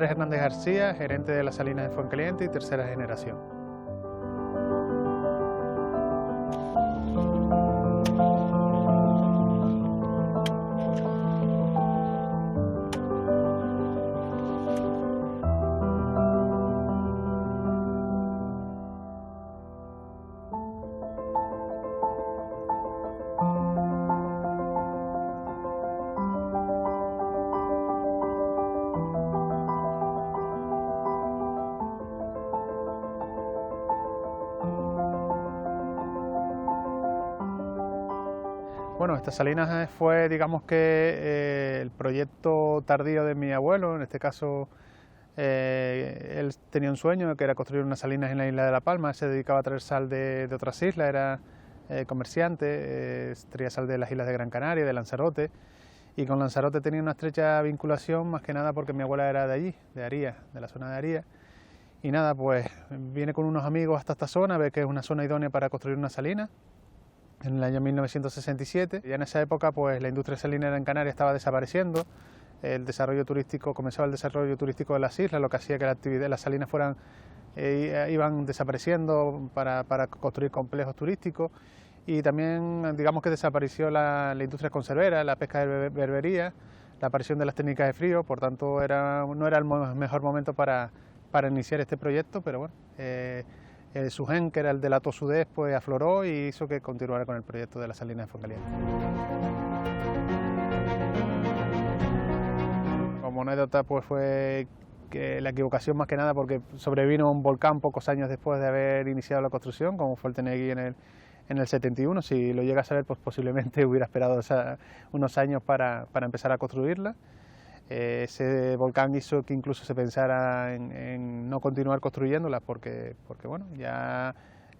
Andrés Hernández García, gerente de las salinas de Fuencaliente y tercera generación. Bueno, estas salinas fue, digamos que, el proyecto tardío de mi abuelo. En este caso, él tenía un sueño que era construir unas salinas en la isla de La Palma. Él se dedicaba a traer sal de otras islas, era comerciante, traía sal de las islas de Gran Canaria, de Lanzarote, y con Lanzarote tenía una estrecha vinculación, más que nada porque mi abuela era de allí, de Aría, de la zona de Aría. Y nada, pues viene con unos amigos hasta esta zona, ve que es una zona idónea para construir una salina. En el año 1967, ya en esa época pues la industria salinera en Canarias estaba desapareciendo, comenzaba el desarrollo turístico de las islas, lo que hacía que las salinas iban desapareciendo para construir complejos turísticos, y también digamos que desapareció la industria conservera, la pesca de berbería, la aparición de las técnicas de frío. Por tanto no era el mejor momento para iniciar este proyecto, pero bueno. Su gen, que era el de la tosudez, pues afloró y hizo que continuara con el proyecto de las salinas de Fuencaliente. Como anécdota, pues fue que la equivocación más que nada porque sobrevino un volcán pocos años después de haber iniciado la construcción, como fue el Tenegui en el 71. Si lo llega a saber, pues posiblemente hubiera esperado unos años para empezar a construirla. Ese volcán hizo que incluso se pensara en no continuar construyéndolas porque bueno, ya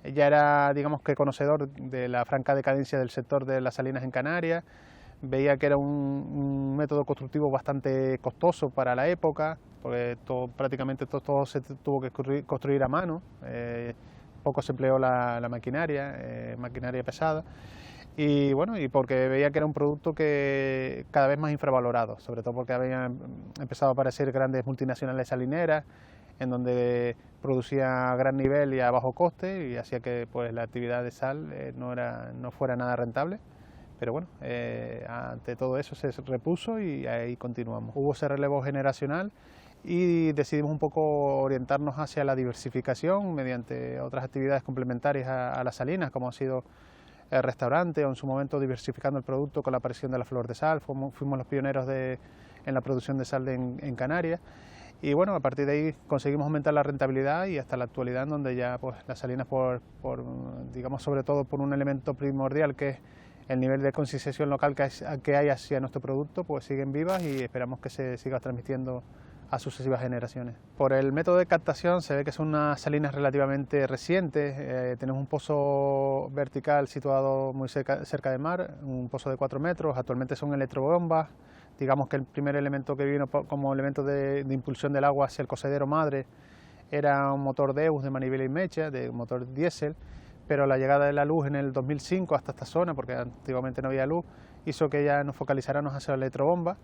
era, digamos que, conocedor de la franca decadencia del sector de las salinas en Canarias, veía que era un método constructivo bastante costoso para la época, porque prácticamente todo se tuvo que construir a mano, poco se empleó la maquinaria, maquinaria pesada. Y bueno, y porque veía que era un producto que cada vez más infravalorado, sobre todo porque habían empezado a aparecer grandes multinacionales salineras en donde producía a gran nivel y a bajo coste, y hacía que pues la actividad de sal no fuera nada rentable. Pero bueno, ante todo eso se repuso y ahí continuamos. Hubo ese relevo generacional y decidimos un poco orientarnos hacia la diversificación mediante otras actividades complementarias a las salinas, como ha sido el restaurante, o en su momento diversificando el producto con la aparición de la flor de sal. Fuimos los pioneros en la producción de sal en Canarias, y bueno, a partir de ahí conseguimos aumentar la rentabilidad y hasta la actualidad, en donde ya pues las salinas, digamos, sobre todo por un elemento primordial que es el nivel de concienciación local que hay hacia nuestro producto, pues siguen vivas y esperamos que se siga transmitiendo a sucesivas generaciones. Por el método de captación se ve que son unas salinas relativamente recientes. Tenemos un pozo vertical situado muy cerca del mar, un pozo de 4 metros, actualmente son electrobombas. Digamos que el primer elemento que vino como elemento de impulsión del agua hacia el cocedero madre era un motor Deus de manivela y mecha, de motor diésel, pero la llegada de la luz en el 2005 hasta esta zona, porque antiguamente no había luz, hizo que ya nos focalizáramos hacia la electrobomba.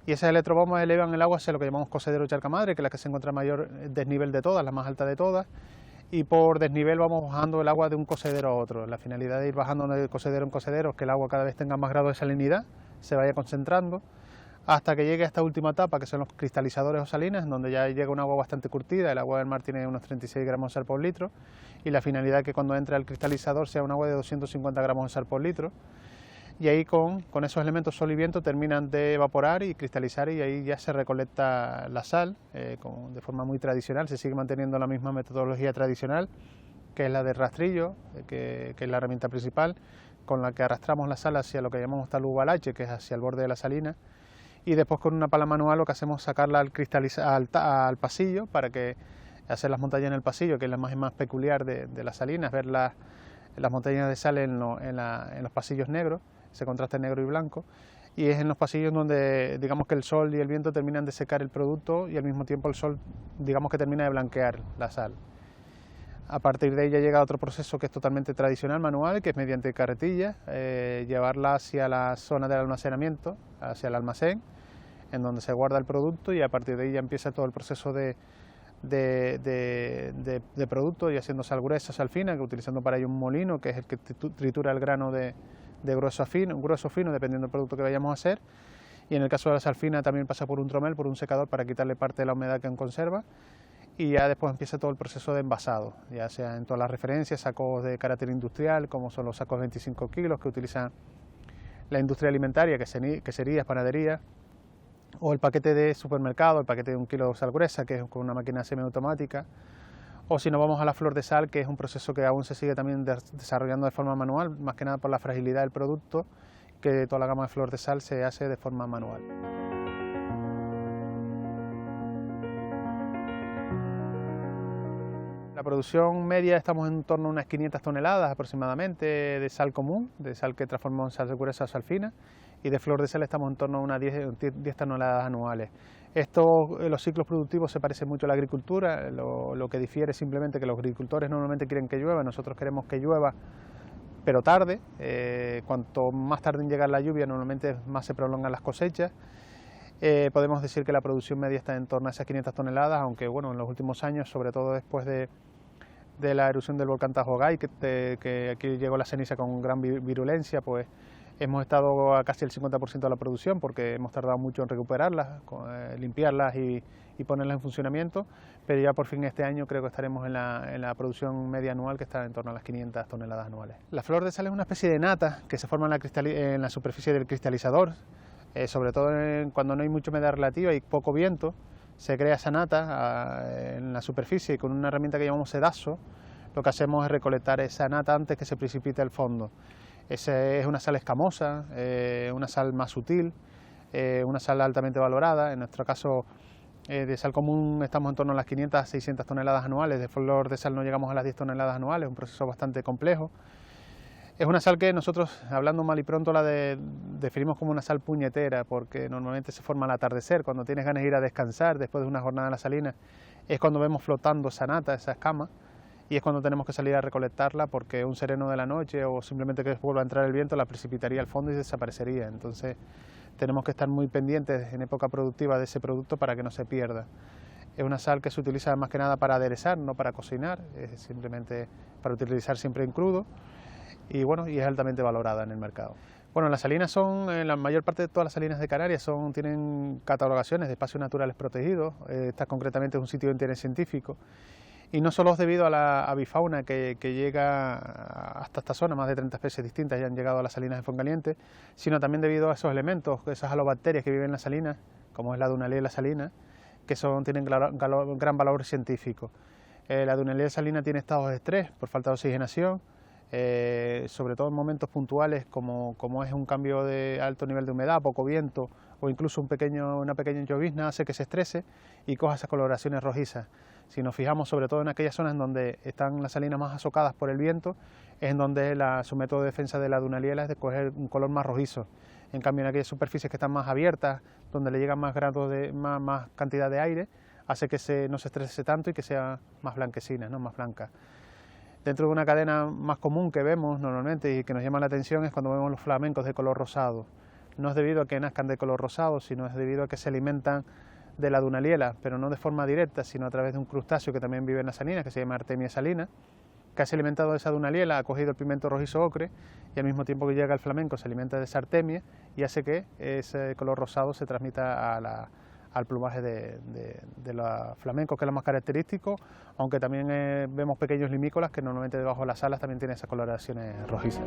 Y esas electrobombas elevan el agua hacia lo que llamamos cocedero charca madre, que es la que se encuentra a mayor desnivel de todas, la más alta de todas, y por desnivel vamos bajando el agua de un cocedero a otro. La finalidad de ir bajando de cocedero en cocedero es que el agua cada vez tenga más grado de salinidad, se vaya concentrando, hasta que llegue a esta última etapa, que son los cristalizadores o salinas, donde ya llega un agua bastante curtida. El agua del mar tiene unos 36 gramos de sal por litro, y la finalidad es que cuando entre al cristalizador sea un agua de 250 gramos de sal por litro. Y ahí con esos elementos sol y viento terminan de evaporar y cristalizar, y ahí ya se recolecta la sal de forma muy tradicional. Se sigue manteniendo la misma metodología tradicional, que es la de rastrillo, que es la herramienta principal, con la que arrastramos la sal hacia lo que llamamos talubalache, que es hacia el borde de la salina, y después con una pala manual lo que hacemos es sacarla al pasillo, para que hacer las montañas en el pasillo, que es la imagen más peculiar de las salinas, ver las montañas de sal en los pasillos negros, ese contraste negro y blanco, y es en los pasillos donde digamos que el sol y el viento terminan de secar el producto, y al mismo tiempo el sol, digamos, que termina de blanquear la sal. A partir de ahí ya llega otro proceso que es totalmente tradicional, manual, que es mediante carretillas, llevarla hacia la zona del almacenamiento, hacia el almacén, en donde se guarda el producto y a partir de ahí ya empieza todo el proceso de producto, y haciendo sal gruesa, sal fina, que utilizando para ello un molino, que es el que tritura el grano de grueso a fino, dependiendo del producto que vayamos a hacer. Y en el caso de la sal fina también pasa por un tromel, por un secador, para quitarle parte de la humedad que conserva. Y ya después empieza todo el proceso de envasado, ya sea en todas las referencias, sacos de carácter industrial, como son los sacos de 25 kilos que utiliza la industria alimentaria, queserías, panaderías, o el paquete de supermercado, el paquete de 1 kilo de sal gruesa, que es con una máquina semiautomática, o si no vamos a la flor de sal, que es un proceso que aún se sigue también desarrollando de forma manual, más que nada por la fragilidad del producto, que toda la gama de flor de sal se hace de forma manual. La producción media estamos en torno a unas 500 toneladas aproximadamente de sal común, de sal que transformamos en sal gruesa o sal fina, y de flor de sal estamos en torno a unas 10 toneladas anuales. Los ciclos productivos se parecen mucho a la agricultura, lo que difiere es simplemente que los agricultores normalmente quieren que llueva, nosotros queremos que llueva, pero tarde. Cuanto más tarde en llegar la lluvia, normalmente más se prolongan las cosechas. Podemos decir que la producción media está en torno a esas 500 toneladas, aunque bueno, en los últimos años, sobre todo después de la erupción del volcán Tajo Gai, que aquí llegó la ceniza con gran virulencia, pues hemos estado a casi el 50% de la producción, porque hemos tardado mucho en recuperarlas, limpiarlas y ponerlas en funcionamiento, pero ya por fin este año creo que estaremos en la producción media anual, que está en torno a las 500 toneladas anuales. La flor de sal es una especie de nata que se forma en la superficie del cristalizador, sobre todo cuando no hay mucha humedad relativa y poco viento. Se crea esa nata en la superficie, y con una herramienta que llamamos sedazo lo que hacemos es recolectar esa nata antes que se precipite al fondo. Esa es una sal escamosa, una sal más sutil, una sal altamente valorada. En nuestro caso de sal común estamos en torno a las 500 a 600 toneladas anuales, de flor de sal no llegamos a las 10 toneladas anuales, un proceso bastante complejo. Es una sal que nosotros, hablando mal y pronto, definimos como una sal puñetera, porque normalmente se forma al atardecer, cuando tienes ganas de ir a descansar después de una jornada en la salina, es cuando vemos flotando esa nata, esa escama, y es cuando tenemos que salir a recolectarla, porque un sereno de la noche o simplemente que vuelva a entrar el viento la precipitaría al fondo y desaparecería. Entonces tenemos que estar muy pendientes en época productiva de ese producto para que no se pierda. Es una sal que se utiliza más que nada para aderezar, no para cocinar, es simplemente para utilizar siempre en crudo. Y bueno, y es altamente valorada en el mercado. Bueno, las salinas son, la mayor parte de todas las salinas de Canarias tienen catalogaciones de espacios naturales protegidos. Esta concretamente es un sitio de interés científico, y no solo es debido a la avifauna que llega hasta esta zona, más de 30 especies distintas ya han llegado a las salinas de Foncaliente, sino también debido a esos elementos, esas halobacterias que viven en las salinas, como es la Dunaliella salina, que tienen gran valor científico. La Dunaliella salina tiene estados de estrés por falta de oxigenación, sobre todo en momentos puntuales como es un cambio de alto nivel de humedad, poco viento o incluso una pequeña llovizna hace que se estrese y coja esas coloraciones rojizas. Si nos fijamos sobre todo en aquellas zonas en donde están las salinas más azocadas por el viento, es en donde su método de defensa de la Dunaliella es de coger un color más rojizo. En cambio, en aquellas superficies que están más abiertas, donde le llega más cantidad de aire, hace que no se estrese tanto y que sea más blanquecina, ¿no? Más blanca. Dentro de una cadena más común que vemos normalmente y que nos llama la atención es cuando vemos los flamencos de color rosado. No es debido a que nazcan de color rosado, sino es debido a que se alimentan de la Dunaliella, pero no de forma directa, sino a través de un crustáceo que también vive en las salinas, que se llama Artemia salina, que se ha alimentado de esa Dunaliella, ha cogido el pigmento rojizo ocre y al mismo tiempo que llega el flamenco se alimenta de esa Artemia y hace que ese color rosado se transmita al plumaje de los flamencos, que es lo más característico, aunque también vemos pequeños limícolas que normalmente debajo de las alas también tienen esas coloraciones rojizas.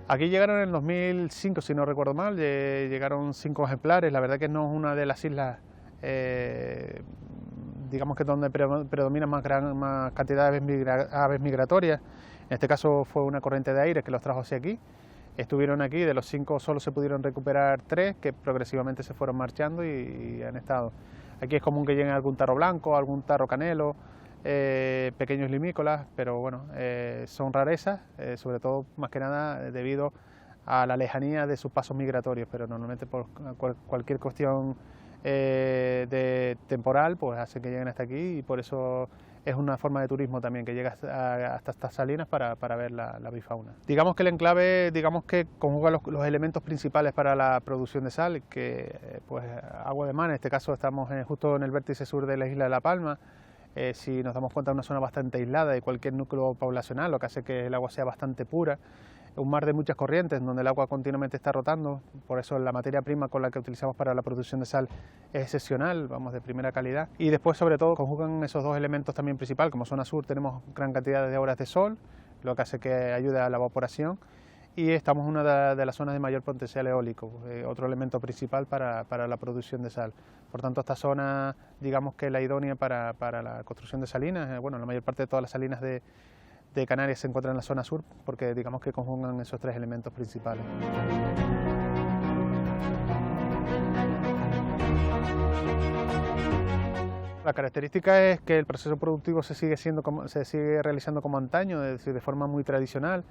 Aquí llegaron en el 2005, si no recuerdo mal, llegaron 5 ejemplares. La verdad que no es una de las islas, digamos que donde predomina más cantidad de aves migratorias. En este caso fue una corriente de aire que los trajo hacia aquí. Estuvieron aquí, de los 5 solo se pudieron recuperar 3, que progresivamente se fueron marchando y han estado. Aquí es común que lleguen algún tarro blanco, algún tarro canelo, pequeños limícolas, pero bueno, son rarezas, sobre todo más que nada debido a la lejanía de sus pasos migratorios, pero normalmente por cualquier cuestión de temporal, pues hace que lleguen hasta aquí, y por eso es una forma de turismo también que llega hasta estas salinas para ver la bifauna. Digamos que el enclave, digamos que conjuga los elementos principales para la producción de sal, que pues agua de mar. En este caso estamos justo en el vértice sur de la isla de La Palma. Si nos damos cuenta, es una zona bastante aislada de cualquier núcleo poblacional, lo que hace que el agua sea bastante pura. Un mar de muchas corrientes, donde el agua continuamente está rotando, por eso la materia prima con la que utilizamos para la producción de sal es excepcional, vamos, de primera calidad. Y después, sobre todo, conjugan esos dos elementos también principales. Como zona sur tenemos gran cantidad de horas de sol, lo que hace que ayude a la evaporación, y estamos en una de las zonas de mayor potencial eólico, otro elemento principal para la producción de sal. Por tanto, esta zona, digamos que es la idónea para la construcción de salinas. Bueno, la mayor parte de todas las salinas de Canarias se encuentran en la zona sur, porque digamos que conjugan esos tres elementos principales. La característica es que el proceso productivo se sigue realizando como antaño, es decir, de forma muy tradicional.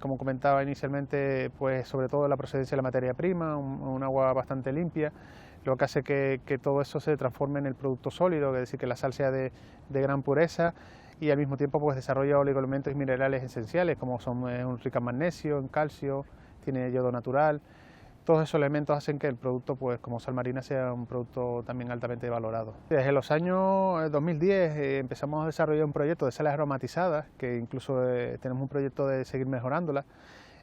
Como comentaba inicialmente, pues sobre todo la procedencia de la materia prima, un agua bastante limpia, lo que hace que todo eso se transforme en el producto sólido, es decir, que la sal sea de gran pureza, y al mismo tiempo pues desarrolla oligoelementos y minerales esenciales, como son rica en magnesio, en calcio, tiene yodo natural. Todos esos elementos hacen que el producto, pues como sal marina, sea un producto también altamente valorado. Desde los años 2010 empezamos a desarrollar un proyecto de sales aromatizadas, que incluso tenemos un proyecto de seguir mejorándolas,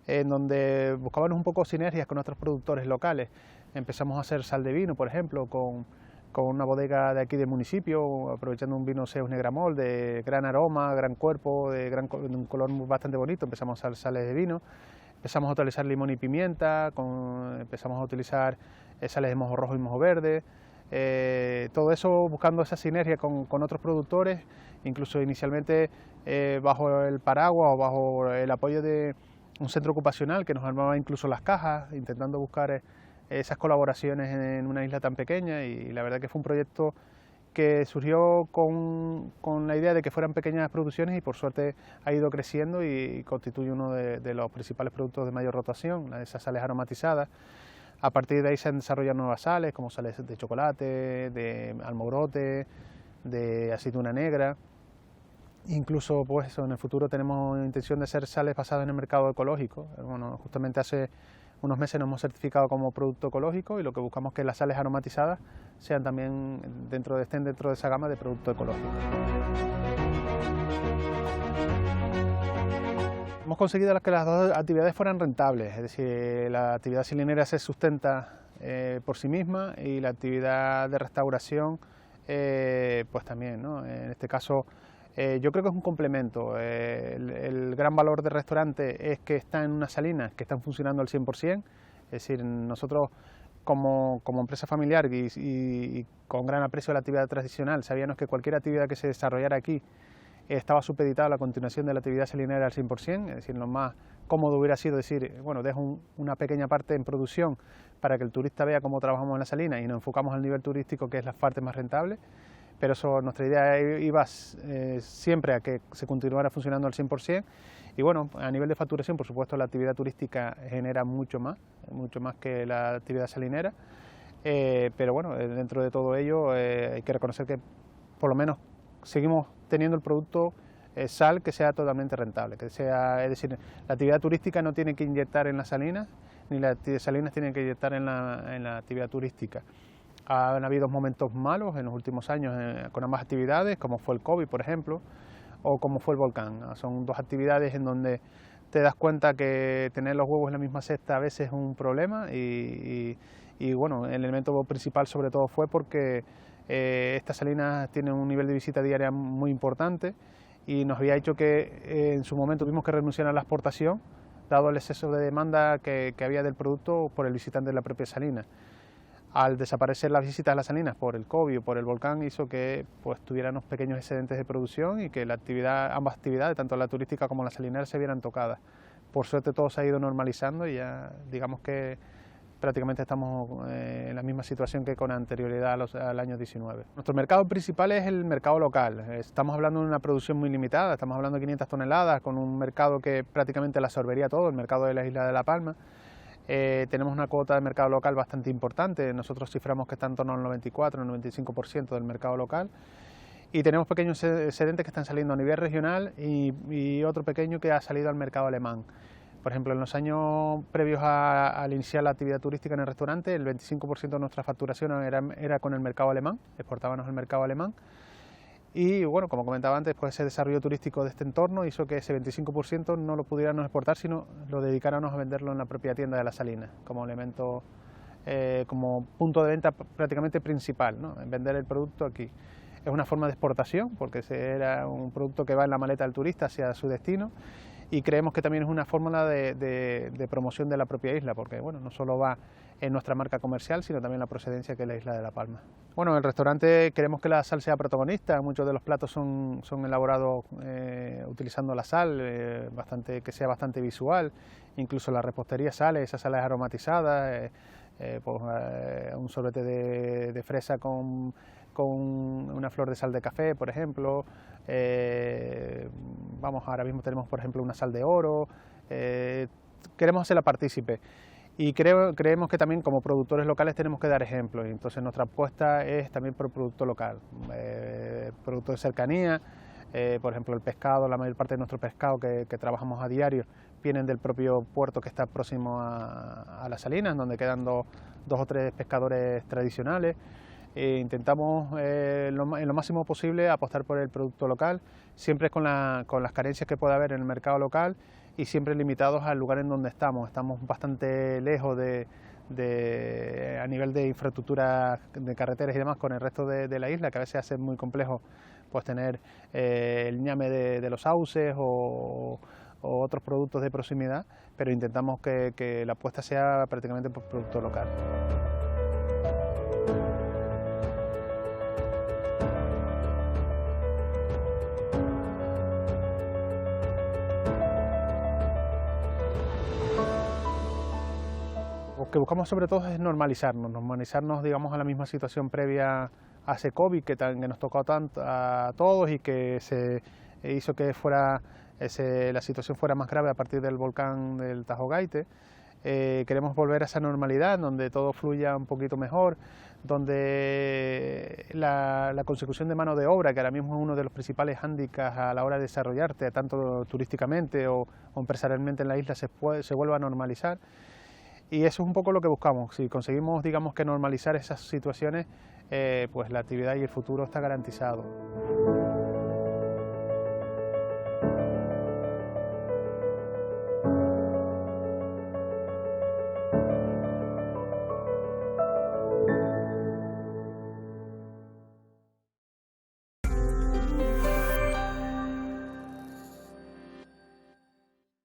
en donde buscábamos un poco sinergias con otros productores locales. Empezamos a hacer sal de vino, por ejemplo, con una bodega de aquí del municipio, aprovechando un vino Seus Negramol de gran aroma, gran cuerpo, de un color bastante bonito. Empezamos a hacer sales de vino. Empezamos a utilizar limón y pimienta, empezamos a utilizar sales de mojo rojo y mojo verde, todo eso buscando esa sinergia con otros productores, incluso inicialmente bajo el paraguas o bajo el apoyo de un centro ocupacional que nos armaba incluso las cajas, intentando buscar esas colaboraciones en una isla tan pequeña, y la verdad que fue un proyecto que surgió con la idea de que fueran pequeñas producciones, y por suerte ha ido creciendo y constituye uno de los principales productos de mayor rotación, esas sales aromatizadas. A partir de ahí se han desarrollado nuevas sales, como sales de chocolate, de almogrote, de aceituna negra. Incluso pues en el futuro tenemos intención de hacer sales basadas en el mercado ecológico. Bueno, justamente hace unos meses nos hemos certificado como producto ecológico, y lo que buscamos es que las sales aromatizadas sean también estén dentro de esa gama de producto ecológico. Hemos conseguido que las dos actividades fueran rentables, es decir, la actividad salinera se sustenta por sí misma, y la actividad de restauración pues también, ¿no? En este caso yo creo que es un complemento. El gran valor del restaurante es que está en unas salinas que están funcionando al 100%, es decir, nosotros como empresa familiar y con gran aprecio a la actividad tradicional, sabíamos que cualquier actividad que se desarrollara aquí estaba supeditada a la continuación de la actividad salinera al 100%, es decir, lo más cómodo hubiera sido decir, bueno, dejo una pequeña parte en producción para que el turista vea cómo trabajamos en la salina y nos enfocamos al nivel turístico, que es la parte más rentable. Pero nuestra idea iba siempre a que se continuara funcionando al 100%, y bueno, a nivel de facturación, por supuesto, la actividad turística genera mucho más que la actividad salinera, pero bueno, dentro de todo ello hay que reconocer que por lo menos seguimos teniendo el producto sal que sea totalmente rentable, es decir, la actividad turística no tiene que inyectar en las salinas, ni las salinas tienen que inyectar en la actividad turística. Han habido momentos malos en los últimos años con ambas actividades, como fue el COVID, por ejemplo, o como fue el volcán. Son dos actividades en donde te das cuenta que tener los huevos en la misma cesta a veces es un problema, y bueno, el elemento principal sobre todo fue porque estas salinas tienen un nivel de visita diaria muy importante, y nos había hecho que en su momento tuvimos que renunciar a la exportación, dado el exceso de demanda que había del producto por el visitante de la propia salina. Al desaparecer las visitas a las salinas por el COVID o por el volcán, hizo que pues tuviéramos pequeños excedentes de producción, y que ambas actividades, tanto la turística como la salinera, se vieran tocadas. Por suerte todo se ha ido normalizando, y ya digamos que prácticamente estamos en la misma situación que con anterioridad al año 19. Nuestro mercado principal es el mercado local. Estamos hablando de una producción muy limitada, estamos hablando de 500 toneladas, con un mercado que prácticamente la absorbería todo, el mercado de la isla de La Palma. tenemos una cuota de mercado local bastante importante. Nosotros ciframos que está en torno al 94 o 95% del mercado local. Y tenemos pequeños excedentes que están saliendo a nivel regional y otro pequeño que ha salido al mercado alemán. Por ejemplo, en los años previos al iniciar la actividad turística en el restaurante, el 25% de nuestra facturación era con el mercado alemán, exportábamos al mercado alemán. Y bueno, como comentaba antes, pues ese desarrollo turístico de este entorno hizo que ese 25% no lo pudiéramos exportar, sino lo dedicáramos a venderlo en la propia tienda de La Salina, como elemento, como punto de venta prácticamente principal, ¿no? En vender el producto aquí. Es una forma de exportación, porque era un producto que va en la maleta del turista hacia su destino, y creemos que también es una fórmula de promoción de la propia isla, porque bueno, no solo va en nuestra marca comercial, sino también la procedencia, que es la isla de La Palma. Bueno, en el restaurante queremos que la sal sea protagonista. Muchos de los platos son elaborados utilizando la sal, que sea bastante visual. Incluso la repostería sale, esa sal es aromatizada, un sorbete de fresa con una flor de sal de café, por ejemplo. Ahora mismo tenemos, por ejemplo, una sal de oro. Queremos hacerla partícipe. Y creemos que también como productores locales tenemos que dar ejemplo, y entonces nuestra apuesta es también por el producto local, producto de cercanía. Por ejemplo, el pescado, la mayor parte de nuestro pescado que trabajamos a diario vienen del propio puerto que está próximo a Las Salinas, donde quedan dos o tres pescadores tradicionales. Intentamos en lo máximo posible apostar por el producto local, siempre con las carencias que pueda haber en el mercado local y siempre limitados al lugar en donde estamos. Estamos bastante lejos a nivel de infraestructura de carreteras y demás con el resto de la isla, que a veces hace muy complejo pues tener el ñame de los sauces o otros productos de proximidad, pero intentamos que la apuesta sea prácticamente por producto local. Lo que buscamos sobre todo es normalizarnos, digamos, a la misma situación previa a ese COVID que nos tocó tanto a todos y que se hizo que la situación fuera más grave a partir del volcán del Tajo Gaite. Queremos volver a esa normalidad donde todo fluya un poquito mejor, donde la consecución de mano de obra, que ahora mismo es uno de los principales hándicaps a la hora de desarrollarte, tanto turísticamente o empresarialmente en la isla, se vuelva a normalizar. Y eso es un poco lo que buscamos. Si conseguimos, digamos, que normalizar esas situaciones, pues la actividad y el futuro está garantizado.